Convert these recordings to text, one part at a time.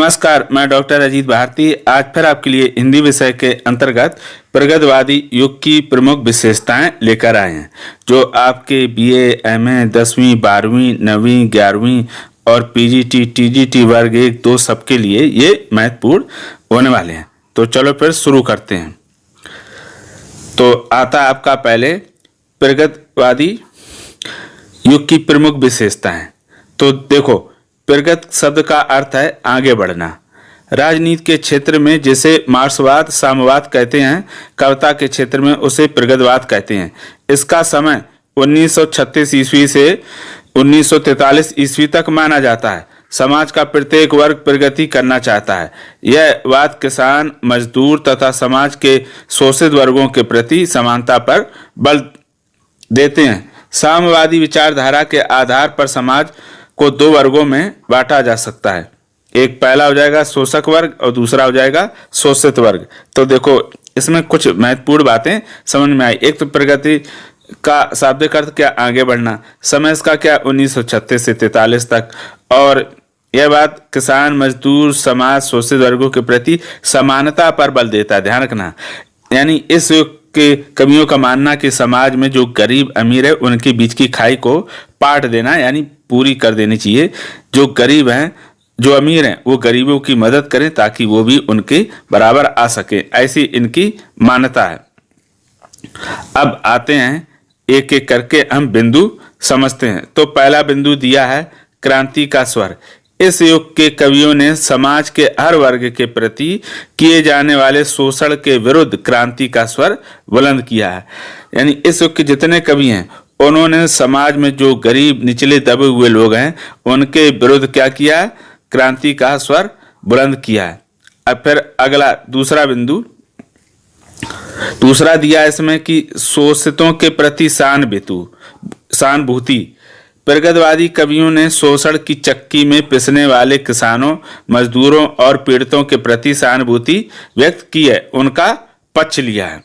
नमस्कार, मैं डॉक्टर अजीत भारती आज फिर आपके लिए हिंदी विषय के अंतर्गत प्रगतिवादी युग की प्रमुख विशेषताएं लेकर आए हैं, जो आपके बीए, एमए, 10वीं, 12वीं, 9वीं, 11वीं और पीजीटी, टीजीटी वर्ग 1, 2 सबके लिए ये महत्वपूर्ण होने वाले हैं। तो चलो फिर शुरू करते हैं। तो आता आपका पहले प्रगतिवादी युग की प्रमुख विशेषताएं। तो देखो, प्रगत शब्द का अर्थ है आगे बढ़ना। राजनीति के क्षेत्र में जिसे मार्क्सवाद, साम्यवाद कहते हैं, कविता के क्षेत्र में उसे प्रगतिवाद कहते हैं। इसका समय 1936 ईस्वी से 1943 ईस्वी तक माना जाता है। समाज का प्रत्येक वर्ग प्रगति करना चाहता है। यह वाद किसान, मजदूर तथा समाज के शोषित वर्गों के प्रति समानता पर बल देते हैं। साम्यवादी विचारधारा के आधार पर समाज को 2 वर्गों में बांटा जा सकता है। एक पहला हो जाएगा शोषक वर्ग और दूसरा हो जाएगा शोषित वर्ग। तो देखो, इसमें कुछ महत्वपूर्ण बातें समझ में आई। एक तो प्रगति का शाब्दिक अर्थ क्या, आगे बढ़ना। समय इसका क्या, 1936 से 43 तक। और यह बात किसान, मजदूर, समाज, शोषित वर्गों के प्रति समानता पर बल देता है। ध्यान रखना, यानी इस युग के कवियों का मानना कि समाज में जो गरीब अमीर है उनके बीच की खाई को पाट देना, यानी पूरी कर देनी चाहिए। जो गरीब हैं, जो अमीर हैं, वो गरीबों की मदद करें ताकि वो भी उनके बराबर आ सके, ऐसी इनकी मान्यता है। अब आते हैं एक एक करके हम बिंदु समझते हैं। तो पहला बिंदु दिया है क्रांति का स्वर। इस युग के कवियों ने समाज के हर वर्ग के प्रति किए जाने वाले शोषण के विरुद्ध क्रांति का स्वर बुलंद किया है। यानी इस युग के जितने कवि हैं, उन्होंने समाज में जो गरीब, निचले दबे हुए लोग हैं, उनके विरुद्ध क्या किया है, क्रांति का स्वर बुलंद किया है। अब फिर अगला दूसरा बिंदु, दूसरा दिया इसमें कि शोषितों के प्रति सहानुभूति। प्रगतिवादी कवियों ने शोषण की चक्की में पिसने वाले किसानों, मजदूरों और पीड़ितों के प्रति सहानुभूति व्यक्त की है, उनका पक्ष लिया है।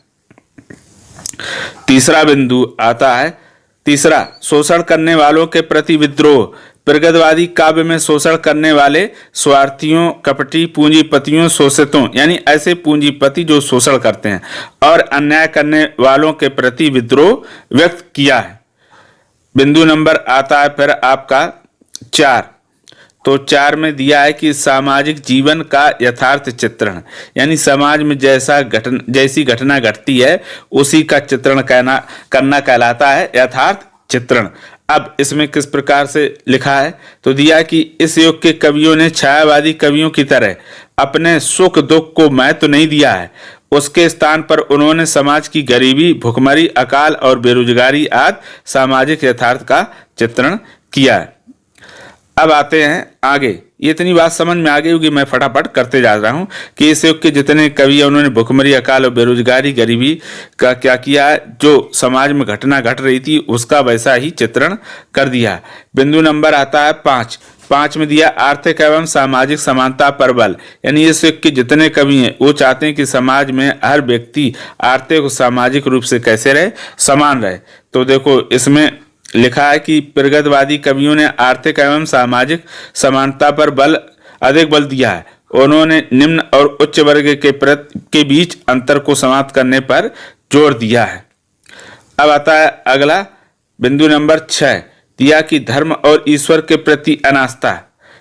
तीसरा बिंदु आता है, तीसरा शोषण करने वालों के प्रति विद्रोह। प्रगतिवादी काव्य में शोषण करने वाले स्वार्थियों, कपटी पूंजीपतियों, शोषितों, यानी ऐसे पूंजीपति जो शोषण करते हैं और अन्याय करने वालों के प्रति विद्रोह व्यक्त किया है। बिंदु नंबर आता है फिर आपका 4। तो 4 में दिया है कि सामाजिक जीवन का यथार्थ चित्रण, यानी समाज में जैसी घटना घटती है उसी का चित्रण करना कहलाता है यथार्थ चित्रण। अब इसमें किस प्रकार से लिखा है, तो दिया कि इस युग के कवियों ने छायावादी कवियों की तरह अपने सुख दुख को महत्व नहीं दिया है। उसके स्थान पर उन्होंने समाज की गरीबी, भुखमरी, अकाल और बेरोजगारी आदि सामाजिक यथार्थ का चित्रण किया है। अब आते हैं आगे। ये इतनी बात समझ में आ गई होगी, मैं फटाफट करते जा रहा हूँ कि इस युग के जितने कवि हैं उन्होंने भुखमरी, अकाल और बेरोजगारी, गरीबी का क्या किया है, जो समाज में घटना घट रही थी उसका वैसा ही चित्रण कर दिया। बिंदु नंबर आता है 5 में दिया आर्थिक एवं सामाजिक समानता पर बल। यानी इस युग के जितने कवि हैं वो चाहते हैं कि समाज में हर व्यक्ति आर्थिक और सामाजिक रूप से कैसे रहे, समान रहे। तो देखो, इसमें लिखा है कि प्रगतिवादी कवियों ने आर्थिक एवं सामाजिक समानता पर अधिक बल दिया है। उन्होंने निम्न और उच्च वर्ग के बीच अंतर को समाप्त करने पर जोर दिया है। अब आता है अगला बिंदु नंबर 6, दिया कि धर्म और ईश्वर के प्रति अनास्था।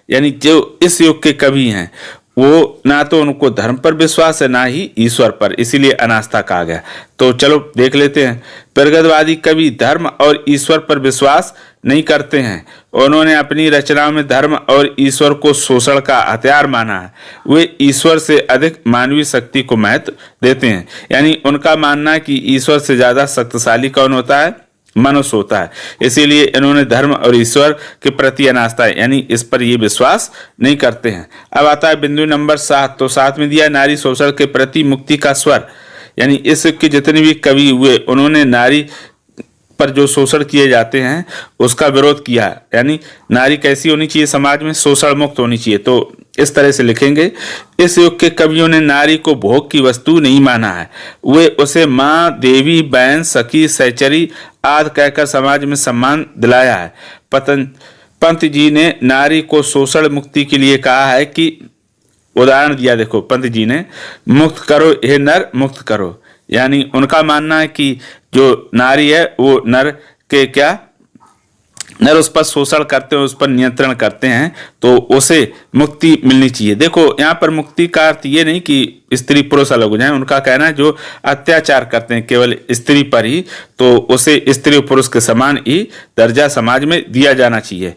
यानी जो इस युग के कवि हैं वो ना तो उनको धर्म पर विश्वास है, ना ही ईश्वर पर, इसीलिए अनास्था कहा गया। तो चलो देख लेते हैं। प्रगतिवादी कवि धर्म और ईश्वर पर विश्वास नहीं करते हैं। उन्होंने अपनी रचनाओं में धर्म और ईश्वर को शोषण का हथियार माना है। वे ईश्वर से अधिक मानवीय शक्ति को महत्व देते हैं। यानी उनका मानना है कि ईश्वर से ज्यादा शक्तिशाली कौन होता है, मनुष्य होता है। इसीलिए इन्होंने धर्म और ईश्वर के प्रति अनास्था है, यानी इस पर ये विश्वास नहीं करते हैं। अब आता है बिंदु नंबर 7। तो 7 में दिया नारी शोषण के प्रति मुक्ति का स्वर। यानी इस युग के जितने भी कवि हुए उन्होंने नारी पर जो शोषण किए जाते हैं उसका विरोध किया है। यानी नारी कैसी होनी चाहिए, समाज में शोषण मुक्त होनी चाहिए। तो इस तरह से लिखेंगे, इस युग के कवियों ने नारी को भोग की वस्तु नहीं माना है। वे उसे माँ, देवी, बहन, सखी, सहचरी आदि कहकर समाज में सम्मान दिलाया है। पंत जी ने नारी को शोषण मुक्ति के लिए कहा है कि उदाहरण दिया, देखो पंत जी ने, मुक्त करो हे नर मुक्त करो, यानी उनका मानना है कि जो नारी है वो नर के क्या, नर उस पर शोषण करते हैं, उस पर नियंत्रण करते हैं, तो उसे मुक्ति मिलनी चाहिए। देखो यहाँ पर मुक्ति का अर्थ ये नहीं कि स्त्री पुरुष अलग हो जाए, उनका कहना है जो अत्याचार करते हैं केवल स्त्री पर ही, तो उसे स्त्री और पुरुष के समान ही दर्जा समाज में दिया जाना चाहिए।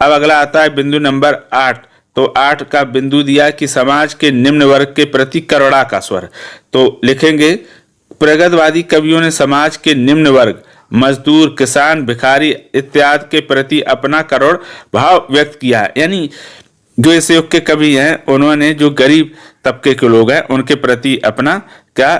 अब अगला आता है बिंदु नंबर 8। तो 8 का बिंदु दिया कि समाज के निम्न वर्ग के प्रति करुणा का स्वर। तो लिखेंगे, प्रगतिवादी कवियों ने समाज के निम्न वर्ग, मजदूर, किसान, भिखारी इत्यादि के प्रति अपना करुण भाव व्यक्त किया है। यानी जो इस युग के कवि हैं उन्होंने जो गरीब तबके के लोग हैं उनके प्रति अपना क्या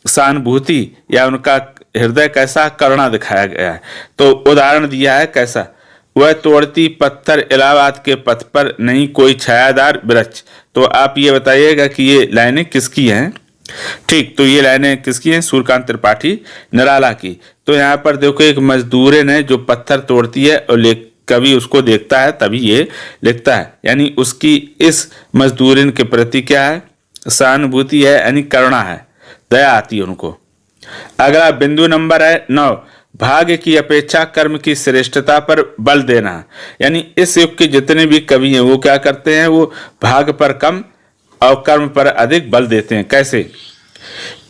सहानुभूति या उनका हृदय कैसा करुणा दिखाया गया है। तो उदाहरण दिया है कैसा, वह तोड़ती पत्थर इलाहाबाद के पथ पर, नहीं कोई छायादार वृक्ष। तो आप ये बताइएगा कि ये लाइनें किसकी हैं। ठीक, तो ये लाइनें किसकी हैं, सूर्यकांत त्रिपाठी निराला की। तो यहाँ पर देखो एक मजदूरन है जो पत्थर तोड़ती है और कवि उसको देखता है तभी ये लिखता है, यानी उसकी इस मजदूरन के प्रति क्या है, सहानुभूति है, यानी करुणा है, दया आती है उनको। अगला बिंदु नंबर है 9, भाग्य की अपेक्षा कर्म की श्रेष्ठता पर बल देना। यानी इस युग के जितने भी कवि हैं वो क्या करते हैं, वो भाग्य पर कम और कर्म पर अधिक बल देते हैं। कैसे,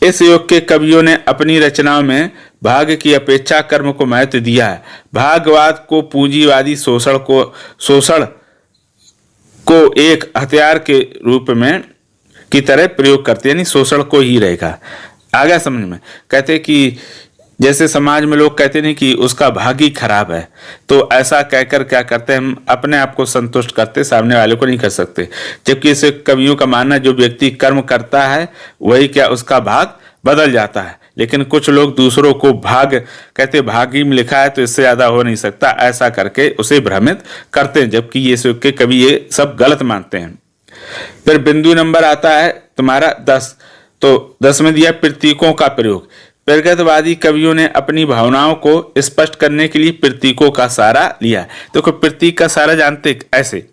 इस युग के कवियों ने अपनी रचनाओं में भाग्य की अपेक्षा कर्म को महत्व दिया है। भाग्यवाद को पूंजीवादी शोषण को एक हथियार के रूप में की तरह प्रयोग करते हैं, यानी शोषण को ही रहेगा। आगे समझ में, कहते कि जैसे समाज में लोग कहते नहीं कि उसका भाग्य खराब है, तो ऐसा कहकर क्या करते हैं, हम अपने आप को संतुष्ट करते, सामने वाले को नहीं कर सकते। जबकि इस कवियों का मानना जो व्यक्ति कर्म करता है वही क्या उसका भाग बदल जाता है। लेकिन कुछ लोग दूसरों को भाग कहते, भाग्य में लिखा है तो इससे ज्यादा हो नहीं सकता, ऐसा करके उसे भ्रमित करते हैं, जबकि ये के कवि ये सब गलत मानते हैं। फिर बिंदु नंबर आता है तुम्हारा 10। तो 10 में दिया प्रतीकों का प्रयोग। प्रगतिवादी कवियों ने अपनी भावनाओं को स्पष्ट करने के लिए प्रतीकों का सहारा लिया। देखो प्रतीक का सहारा जानते ऐसे,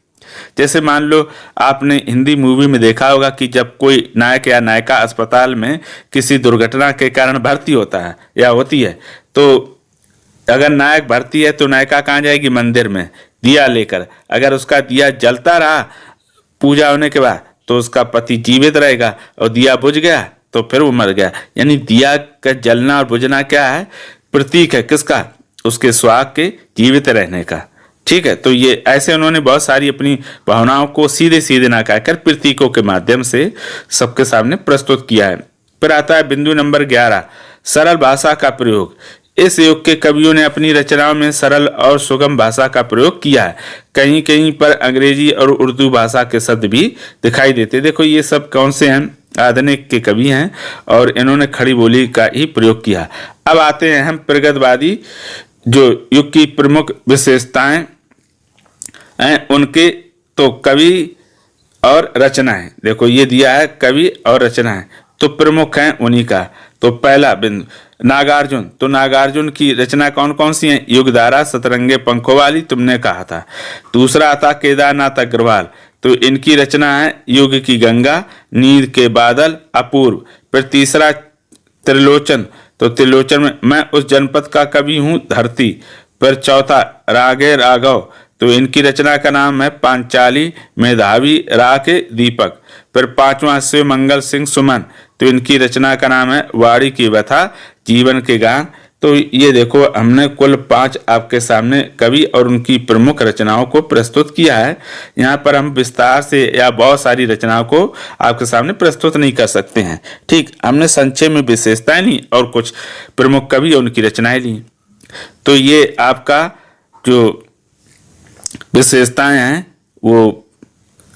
जैसे मान लो आपने हिंदी मूवी में देखा होगा कि जब कोई नायक या नायिका अस्पताल में किसी दुर्घटना के कारण भर्ती होता है या होती है, तो अगर नायक भर्ती है तो नायिका कहाँ जाएगी, मंदिर में दिया लेकर। अगर उसका दिया जलता रहा पूजा होने के बाद तो उसका पति जीवित रहेगा, और दिया बुझ गया तो फिर वो मर गया। यानी दिया का जलना और बुझना क्या है, प्रतीक है किसका, उसके सुहाग के जीवित रहने का। ठीक है, तो ये ऐसे उन्होंने बहुत सारी अपनी भावनाओं को सीधे सीधे ना कहकर प्रतीकों के माध्यम से सबके सामने प्रस्तुत किया है। फिर आता है बिंदु नंबर 11, सरल भाषा का प्रयोग। इस युग के कवियों ने अपनी रचनाओं में सरल और सुगम भाषा का प्रयोग किया है। कहीं कहीं पर अंग्रेजी और उर्दू भाषा के शब्द भी दिखाई देते। देखो ये सब कौन से हैं, आधुनिक के कवि हैं और इन्होंने खड़ी बोली का ही प्रयोग किया। अब आते हैं हम प्रगतिवादी जो युग की प्रमुख विशेषताएं हैं उनके, तो कवि और रचनाएं। देखो ये दिया है कवि और रचनाएं, तो प्रमुख हैं उन्हीं का। तो पहला बिंदु नागार्जुन। तो नागार्जुन की रचना कौन कौन सी हैं, युगधारा, सतरंगे पंखों वाली, तुमने कहा था। दूसरा आता केदारनाथ अग्रवाल। तो इनकी रचना है युग की गंगा, नींद के बादल, अपूर्व। फिर तीसरा त्रिलोचन। तो त्रिलोचन में मैं उस जनपद का कवि हूँ धरती। फिर चौथा रागे राघव। तो इनकी रचना का नाम है पांचाली, मेधावी, राके दीपक। फिर पांचवा शिव मंगल सिंह सुमन। तो इनकी रचना का नाम है वाड़ी की व्यथा, जीवन के गान। तो ये देखो हमने कुल 5 आपके सामने कवि और उनकी प्रमुख रचनाओं को प्रस्तुत किया है। यहाँ पर हम विस्तार से या बहुत सारी रचनाओं को आपके सामने प्रस्तुत नहीं कर सकते हैं। ठीक, हमने संक्षेप में विशेषताएं ली और कुछ प्रमुख कवि और उनकी रचनाएं ली। तो ये आपका जो विशेषताएं हैं वो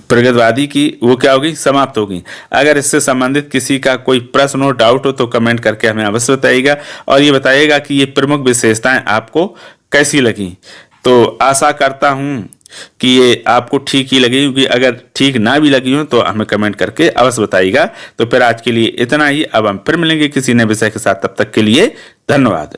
प्रगतिवादी की वो क्या होगी, समाप्त होगी। अगर इससे संबंधित किसी का कोई प्रश्न हो, डाउट हो तो कमेंट करके हमें अवश्य बताइएगा और ये बताइएगा कि ये प्रमुख विशेषताएं आपको कैसी लगी। तो आशा करता हूं कि ये आपको ठीक ही लगी होगी। अगर ठीक ना भी लगी हो तो हमें कमेंट करके अवश्य बताइएगा। तो फिर आज के लिए इतना ही। अब हम फिर मिलेंगे किसी नए विषय के साथ, तब तक के लिए धन्यवाद।